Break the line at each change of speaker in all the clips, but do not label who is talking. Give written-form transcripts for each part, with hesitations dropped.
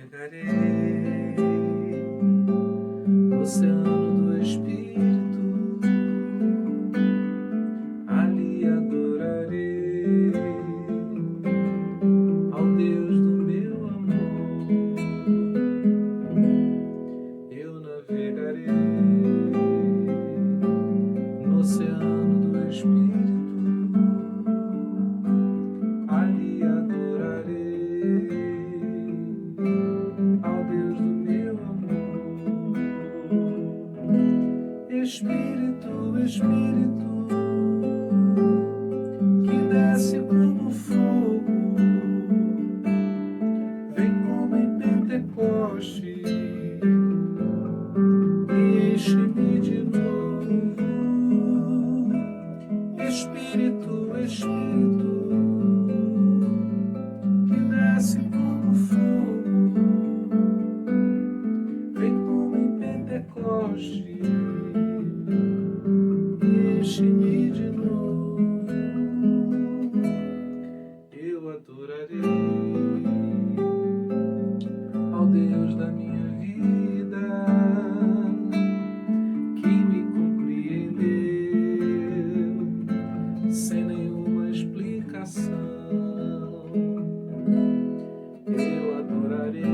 navegarei no oceano do Espírito, ali adorarei ao Deus do meu amor. Eu navegarei no oceano do Espírito, ali adorarei ao Deus do meu amor. Espírito, Espírito, que desce como fogo, vem como em Pentecoste e enche-me de novo. Espírito, Espírito, que desce como fogo, vem como em Pentecoste e enche-me de novo. Eu adorarei ao Deus da minha vida, que me compreendeu sem nenhuma explicação. Eu adorarei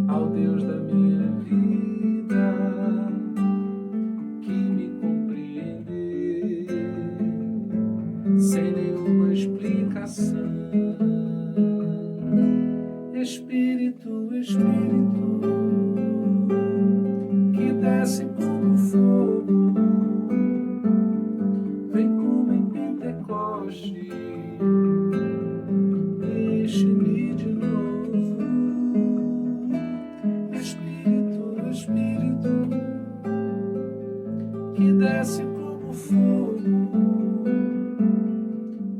ao Deus da minha vida, que me compreendeu sem nenhuma explicação. Espírito, Espírito, que desce como fogo, vem como em Pentecoste, enche-me de novo. Espírito, Espírito, que desce como fogo,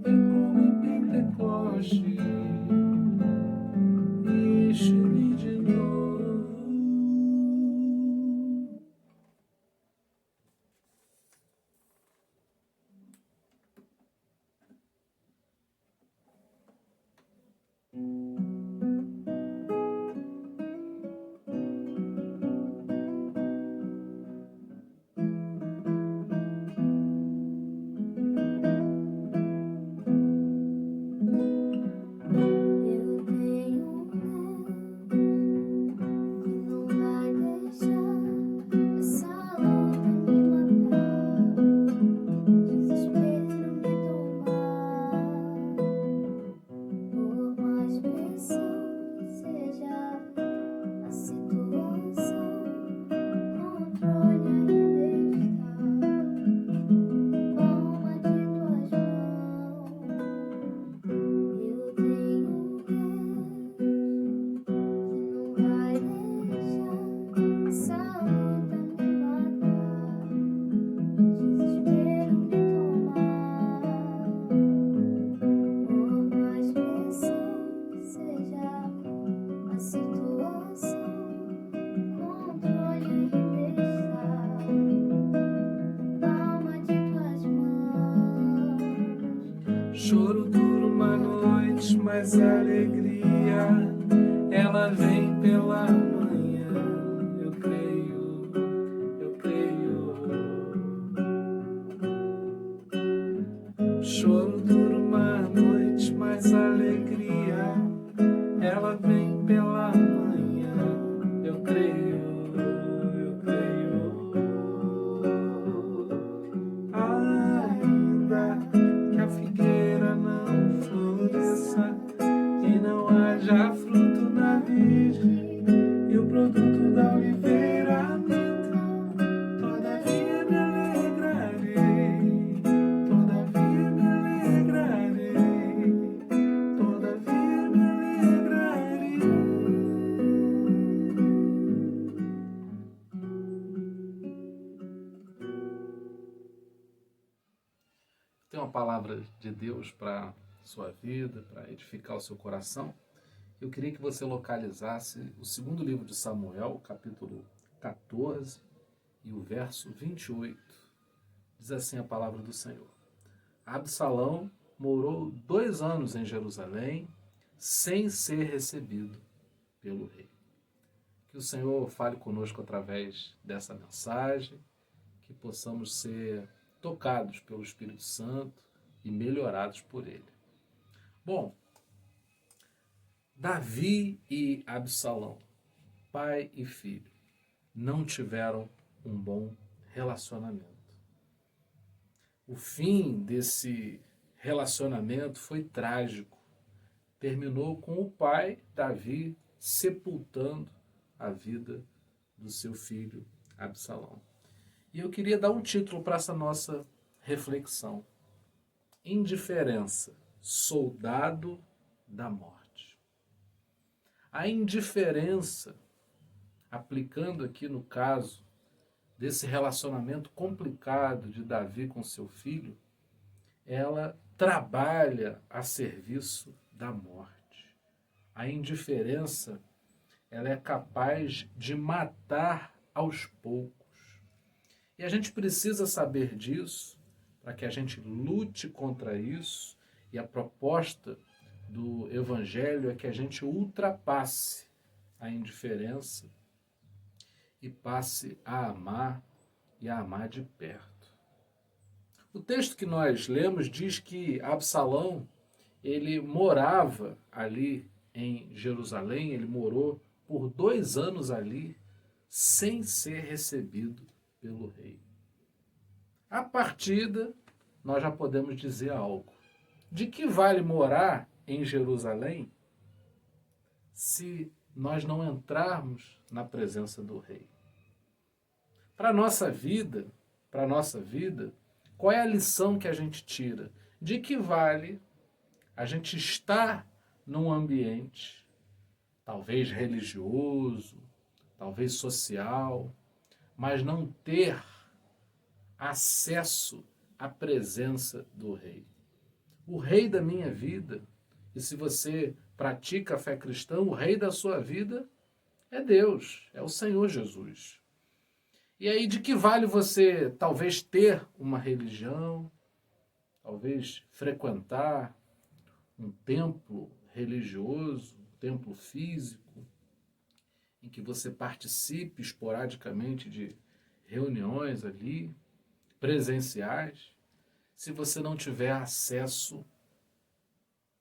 vem como em Pentecoste, enche-me de novo. Choro dura uma noite, mas a alegria, ela vem pela manhã. Eu creio, eu creio. Choro dura uma noite, mas a alegria, ela vem pela manhã. Eu creio, eu creio. Ainda que a figueira não floresça e não haja fruto na virgem e o produto da oliveira minta, todavia me alegrarei, todavia me alegrarei, todavia me alegrarei. Tem uma palavra de Deus para sua vida, para edificar o seu coração. Eu queria que você localizasse o segundo livro de Samuel, capítulo 14 e o verso 28. Diz assim a palavra do Senhor: Absalão morou 2 anos em Jerusalém sem ser recebido pelo rei. Que o Senhor fale conosco através dessa mensagem, que possamos ser tocados pelo Espírito Santo e melhorados por ele. Bom, Davi e Absalão, pai e filho, não tiveram um bom relacionamento. O fim desse relacionamento foi trágico. Terminou com o pai, Davi, sepultando a vida do seu filho Absalão. E eu queria dar um título para essa nossa reflexão. Indiferença, soldado da morte. A indiferença, aplicando aqui no caso desse relacionamento complicado de Davi com seu filho, ela trabalha a serviço da morte. A indiferença, ela é capaz de matar aos poucos. E a gente precisa saber disso para que a gente lute contra isso. E a proposta do Evangelho é que a gente ultrapasse a indiferença e passe a amar e a amar de perto. O texto que nós lemos diz que Absalão, ele morava ali em Jerusalém, ele morou por 2 anos ali, sem ser recebido pelo rei. A partida, nós já podemos dizer algo. De que vale morar em Jerusalém se nós não entrarmos na presença do rei? Para a nossa vida, qual é a lição que a gente tira? De que vale a gente estar num ambiente, talvez religioso, talvez social, mas não ter acesso à presença do rei? O rei da minha vida, e se você pratica a fé cristã, o rei da sua vida é Deus, é o Senhor Jesus. E aí, de que vale você talvez ter uma religião, talvez frequentar um templo religioso, um templo físico, em que você participe esporadicamente de reuniões ali, presenciais, se você não tiver acesso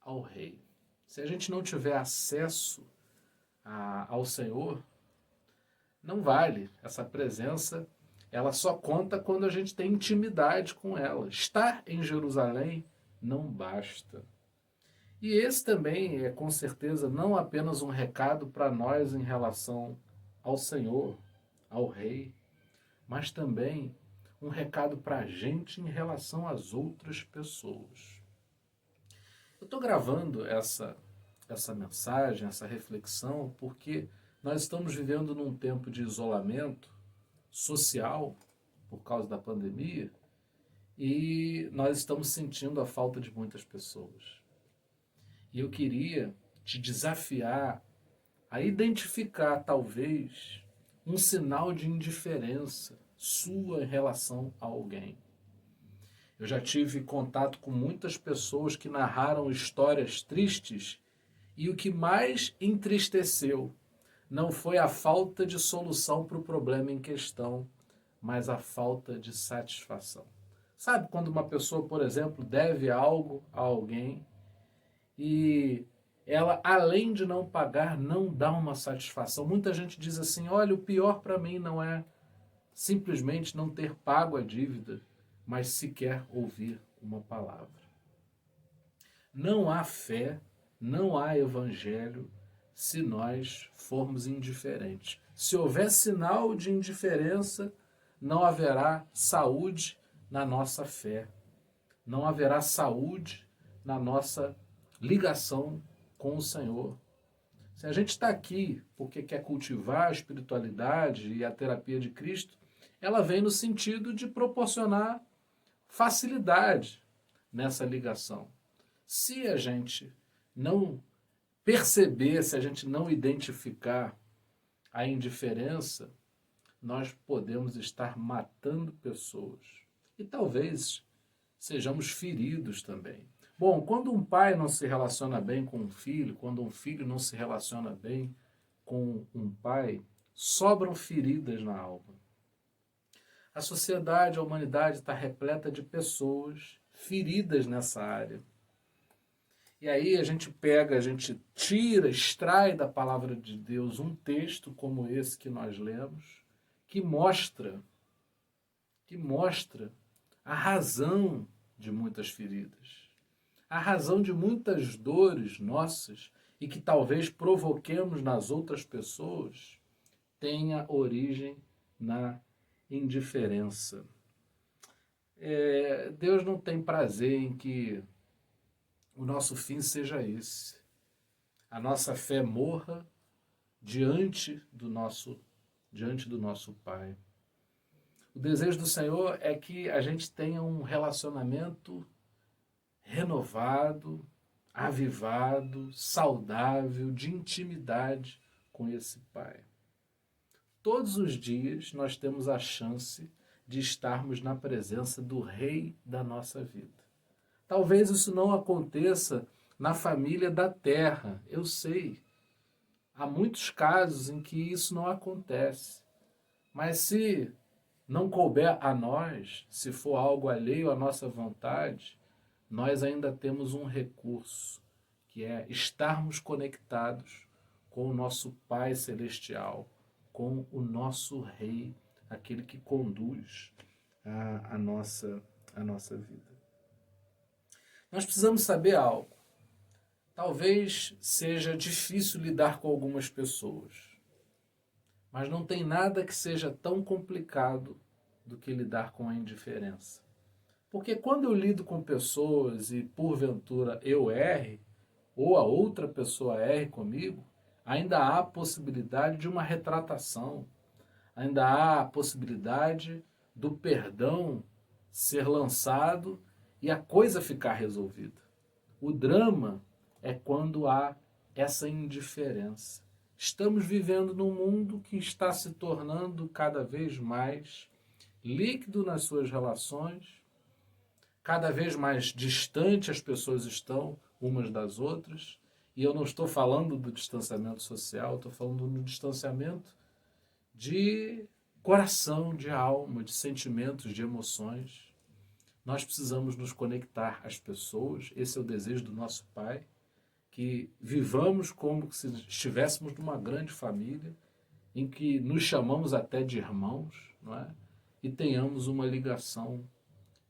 ao rei? Se a gente não tiver acesso ao Senhor, não vale. Essa presença, ela só conta quando a gente tem intimidade com ela. Estar em Jerusalém não basta. E esse também é, com certeza, não apenas um recado para nós em relação ao Senhor, ao Rei, mas também um recado para a gente em relação às outras pessoas. Eu estou gravando essa mensagem, essa reflexão, porque nós estamos vivendo num tempo de isolamento social por causa da pandemia e nós estamos sentindo a falta de muitas pessoas. E eu queria te desafiar a identificar, talvez, um sinal de indiferença sua em relação a alguém. Eu já tive contato com muitas pessoas que narraram histórias tristes e o que mais entristeceu não foi a falta de solução para o problema em questão, mas a falta de satisfação. Sabe quando uma pessoa, por exemplo, deve algo a alguém e ela, além de não pagar, não dá uma satisfação? Muita gente diz assim, olha, o pior para mim não é simplesmente não ter pago a dívida, mas sequer ouvir uma palavra. Não há fé, não há evangelho se nós formos indiferentes. Se houver sinal de indiferença, não haverá saúde na nossa fé. Não haverá saúde na nossa ligação com o Senhor. Se a gente está aqui porque quer cultivar a espiritualidade e a terapia de Cristo, ela vem no sentido de proporcionar facilidade nessa ligação. Se a gente não perceber, se a gente não identificar a indiferença, nós podemos estar matando pessoas. E talvez sejamos feridos também. Bom, quando um pai não se relaciona bem com um filho, quando um filho não se relaciona bem com um pai, sobram feridas na alma. A sociedade, a humanidade está repleta de pessoas feridas nessa área. E aí a gente pega, a gente tira, extrai da palavra de Deus um texto como esse que nós lemos, que mostra a razão de muitas feridas, a razão de muitas dores nossas e que talvez provoquemos nas outras pessoas, tenha origem na indiferença. Deus não tem prazer em que o nosso fim seja esse. A nossa fé morra diante do nosso Pai. O desejo do Senhor é que a gente tenha um relacionamento renovado, avivado, saudável, de intimidade com esse Pai. Todos os dias nós temos a chance de estarmos na presença do Rei da nossa vida. Talvez isso não aconteça na família da terra, eu sei. Há muitos casos em que isso não acontece. Mas se não couber a nós, se for algo alheio à nossa vontade, nós ainda temos um recurso, que é estarmos conectados com o nosso Pai Celestial, com o nosso Rei, aquele que conduz a nossa vida. Nós precisamos saber algo. Talvez seja difícil lidar com algumas pessoas, mas não tem nada que seja tão complicado do que lidar com a indiferença. Porque quando eu lido com pessoas e porventura eu erre, ou a outra pessoa erre comigo, ainda há a possibilidade de uma retratação, ainda há a possibilidade do perdão ser lançado e a coisa ficar resolvida. O drama é quando há essa indiferença. Estamos vivendo num mundo que está se tornando cada vez mais líquido nas suas relações, cada vez mais distante as pessoas estão umas das outras, e eu não estou falando do distanciamento social, estou falando do distanciamento de coração, de alma, de sentimentos, de emoções. Nós precisamos nos conectar às pessoas, esse é o desejo do nosso Pai, que vivamos como se estivéssemos numa grande família, em que nos chamamos até de irmãos, não é? E tenhamos uma ligação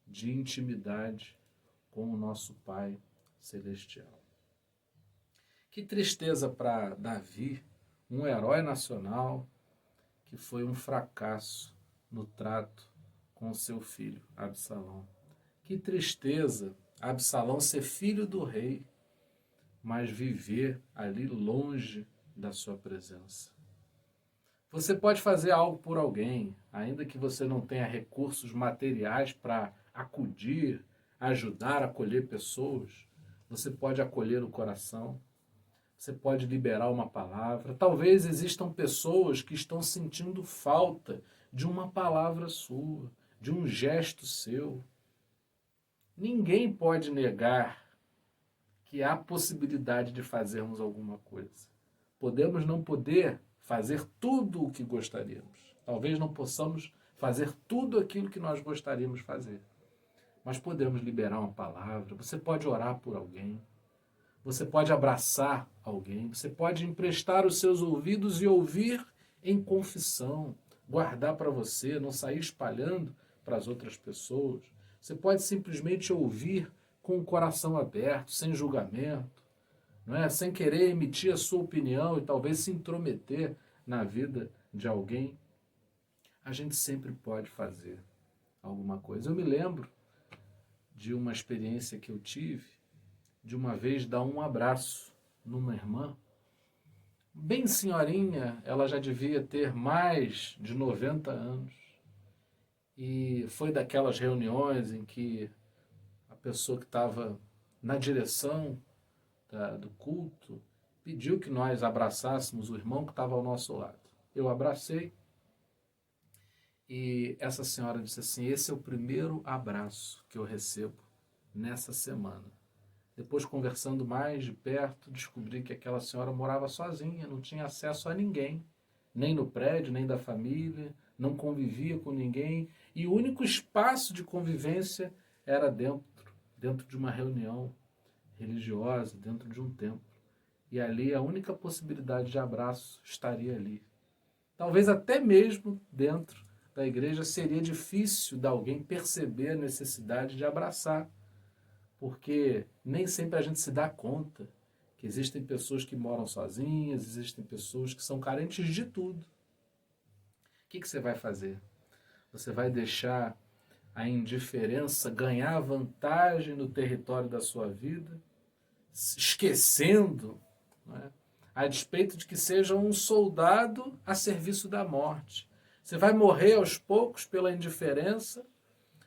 de intimidade com o nosso Pai Celestial. Que tristeza para Davi, um herói nacional, que foi um fracasso no trato com seu filho, Absalão. Que tristeza Absalão ser filho do rei, mas viver ali longe da sua presença. Você pode fazer algo por alguém, ainda que você não tenha recursos materiais para acudir, ajudar, acolher pessoas. Você pode acolher o coração, você pode liberar uma palavra. Talvez existam pessoas que estão sentindo falta de uma palavra sua, de um gesto seu. Ninguém pode negar que há possibilidade de fazermos alguma coisa. Podemos não poder fazer tudo o que gostaríamos. Talvez não possamos fazer tudo aquilo que nós gostaríamos de fazer. Mas podemos liberar uma palavra, você pode orar por alguém, você pode abraçar alguém, você pode emprestar os seus ouvidos e ouvir em confissão, guardar para você, não sair espalhando para as outras pessoas. Você pode simplesmente ouvir com o coração aberto, sem julgamento, não é? Sem querer emitir a sua opinião e talvez se intrometer na vida de alguém. A gente sempre pode fazer alguma coisa. Eu me lembro de uma experiência que eu tive, de uma vez dar um abraço numa irmã, bem senhorinha, ela já devia ter mais de 90 anos. E foi daquelas reuniões em que a pessoa que estava na direção do culto pediu que nós abraçássemos o irmão que estava ao nosso lado. Eu abracei e essa senhora disse assim: esse é o primeiro abraço que eu recebo nessa semana. Depois, conversando mais de perto, descobri que aquela senhora morava sozinha, não tinha acesso a ninguém, nem no prédio, nem da família, não convivia com ninguém, e o único espaço de convivência era dentro de uma reunião religiosa, dentro de um templo. E ali a única possibilidade de abraço estaria ali. Talvez até mesmo dentro da igreja seria difícil de alguém perceber a necessidade de abraçar, porque nem sempre a gente se dá conta que existem pessoas que moram sozinhas, existem pessoas que são carentes de tudo. O que você vai fazer? Você vai deixar a indiferença ganhar vantagem no território da sua vida, esquecendo, não é? A despeito de que seja um soldado a serviço da morte. Você vai morrer aos poucos pela indiferença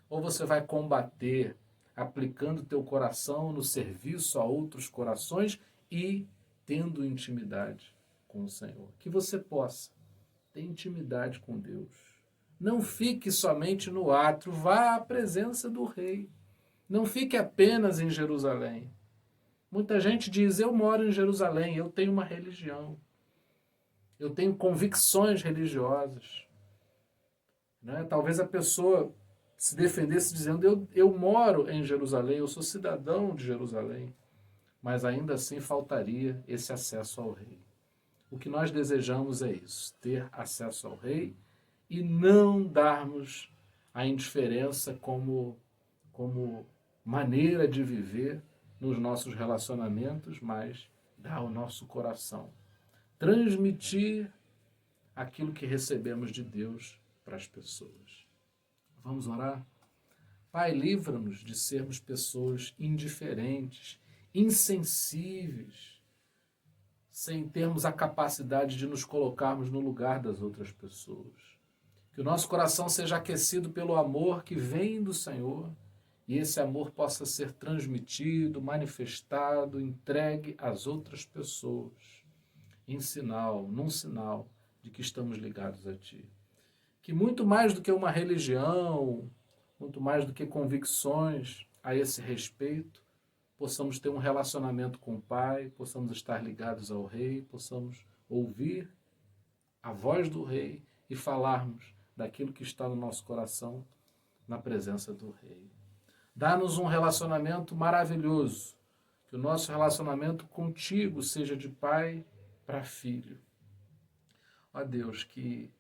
ou você vai combater aplicando teu coração no serviço a outros corações e tendo intimidade com o Senhor? Que você possa ter intimidade com Deus. Não fique somente no átrio, vá à presença do Rei. Não fique apenas em Jerusalém. Muita gente diz, eu moro em Jerusalém, eu tenho uma religião, eu tenho convicções religiosas. Né? Talvez a pessoa se defendesse dizendo, eu moro em Jerusalém, eu sou cidadão de Jerusalém, mas ainda assim faltaria esse acesso ao Rei. O que nós desejamos é isso, ter acesso ao Rei e não darmos a indiferença como maneira de viver nos nossos relacionamentos, mas dar ao nosso coração. Transmitir aquilo que recebemos de Deus para as pessoas. Vamos orar? Pai, livra-nos de sermos pessoas indiferentes, insensíveis, sem termos a capacidade de nos colocarmos no lugar das outras pessoas. Que o nosso coração seja aquecido pelo amor que vem do Senhor e esse amor possa ser transmitido, manifestado, entregue às outras pessoas, num sinal de que estamos ligados a Ti. Que muito mais do que uma religião, muito mais do que convicções a esse respeito, possamos ter um relacionamento com o Pai, possamos estar ligados ao Rei, possamos ouvir a voz do Rei e falarmos daquilo que está no nosso coração na presença do Rei. Dá-nos um relacionamento maravilhoso, que o nosso relacionamento contigo seja de pai para filho. Ó Deus, que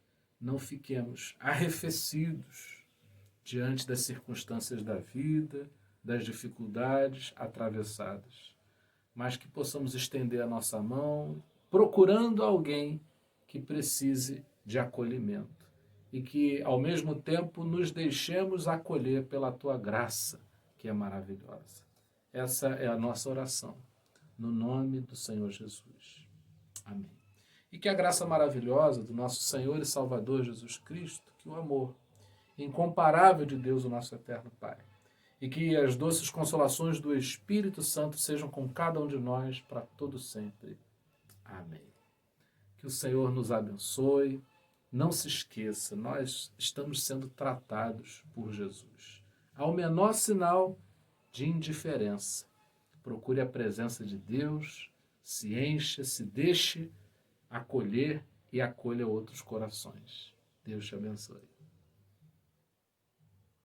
não fiquemos arrefecidos diante das circunstâncias da vida, das dificuldades atravessadas, mas que possamos estender a nossa mão procurando alguém que precise de acolhimento e que, ao mesmo tempo, nos deixemos acolher pela Tua graça, que é maravilhosa. Essa é a nossa oração, no nome do Senhor Jesus. Amém. E que a graça maravilhosa do nosso Senhor e Salvador Jesus Cristo, que o amor incomparável de Deus, o nosso eterno Pai, e que as doces consolações do Espírito Santo sejam com cada um de nós para todo sempre. Amém. Que o Senhor nos abençoe. Não se esqueça, nós estamos sendo tratados por Jesus. Ao menor sinal de indiferença, procure a presença de Deus, se encha, se deixe acolher e acolha outros corações. Deus te abençoe.